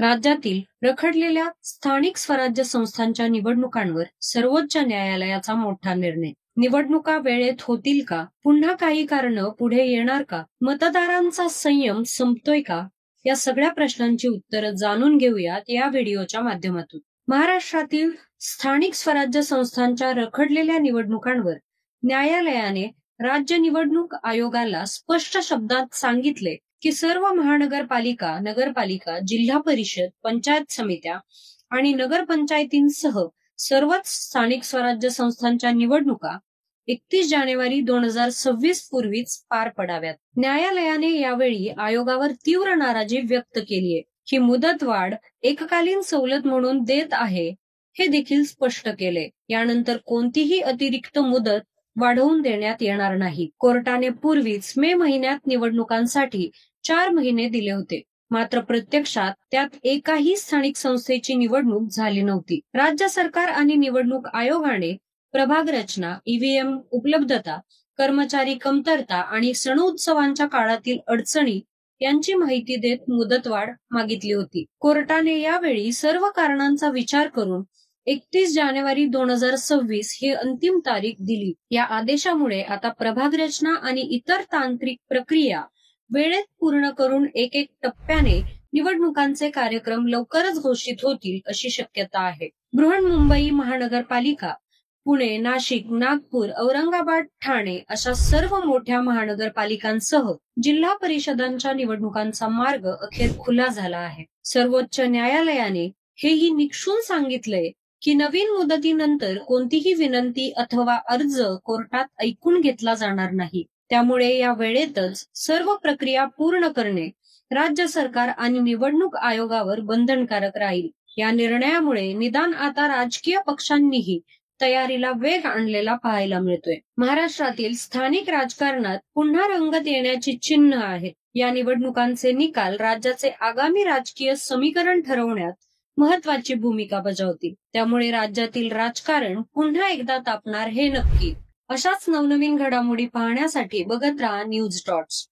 राज्यातील रखडलेल्या स्थानिक स्वराज्य संस्थांच्या निवडणुकांवर सर्वोच्च न्यायालयाचा मोठा निर्णय. निवडणुका वेळेत होतील का? पुन्हा काही कारणं पुढे येणार का? मतदारांचा संयम संपतोय का? या सगळ्या प्रश्नांची उत्तरं जाणून घेऊयात या व्हिडिओच्या माध्यमातून. महाराष्ट्रातील स्थानिक स्वराज्य संस्थांच्या रखडलेल्या निवडणुकांवर न्यायालयाने राज्य निवडणूक आयोगाला स्पष्ट शब्दात सांगितले की सर्व महानगरपालिका, नगरपालिका, जिल्हा परिषद, पंचायत समित्या आणि नगरपंचायतींसह सर्वच स्थानिक स्वराज्य संस्थांच्या निवडणुका 31 जानेवारी 2026 पूर्वीच पार पडाव्यात. न्यायालयाने यावेळी आयोगावर तीव्र नाराजी व्यक्त केलीये. ही मुदतवाढ एककालीन सवलत म्हणून देत आहे हे देखील स्पष्ट केले. यानंतर कोणतीही अतिरिक्त मुदत वाढवून देण्यात येणार नाही. कोर्टाने पूर्वीच मे महिन्यात निवडणुकांसाठी 4 महिने दिले होते. मात्र प्रत्यक्षात त्यात एकाही स्थानिक संस्थेची निवडणूक झाली नव्हती. राज्य सरकार आणि निवडणूक आयोगाने प्रभाग रचना, ईव्हीएम उपलब्धता, कर्मचारी कमतरता आणि सण उत्सवांच्या काळातील अडचणी यांची माहिती देत मुदतवाढ मागितली होती. कोर्टाने यावेळी सर्व कारणांचा विचार करून 31 जानेवारी 2026 ही अंतिम तारीख दिली. या आदेशामुळे आता प्रभाग रचना आणि इतर तांत्रिक प्रक्रिया वेळेत पूर्ण करून एक टप्प्याने निवडणुकांचे कार्यक्रम लवकरच घोषित होतील अशी शक्यता आहे. बृहन्मुंबई महानगरपालिका, पुणे, नाशिक, नागपूर, औरंगाबाद, ठाणे अशा सर्व मोठ्या महानगरपालिकांसह जिल्हा परिषदांच्या निवडणुकांचा मार्ग अखेर खुला झाला आहे. सर्वोच्च न्यायालयाने हेही निक्षून सांगितलंय की नवीन मुदतीनंतर कोणतीही विनंती अथवा अर्ज कोर्टात ऐकून घेतला जाणार नाही. त्यामुळे या वेळेतच सर्व प्रक्रिया पूर्ण करणे राज्य सरकार आणि निवडणूक आयोगावर बंधनकारक राहील. या निर्णयामुळे निदान आता राजकीय पक्षांनीही तयारीला वेग आणलेला पाहायला मिळतोय. महाराष्ट्रातील स्थानिक राजकारणात पुन्हा रंगत येण्याची चिन्ह आहेत. या निवडणुकांचे निकाल राज्याचे आगामी राजकीय समीकरण ठरवण्यात महत्वाची भूमिका बजावतील. त्यामुळे राज्यातील राजकारण पुन्हा एकदा तापणार हे नक्की. अशाच नवनवीन घडामोडी पाहण्यासाठी बघत राहा न्यूज डॉट्स.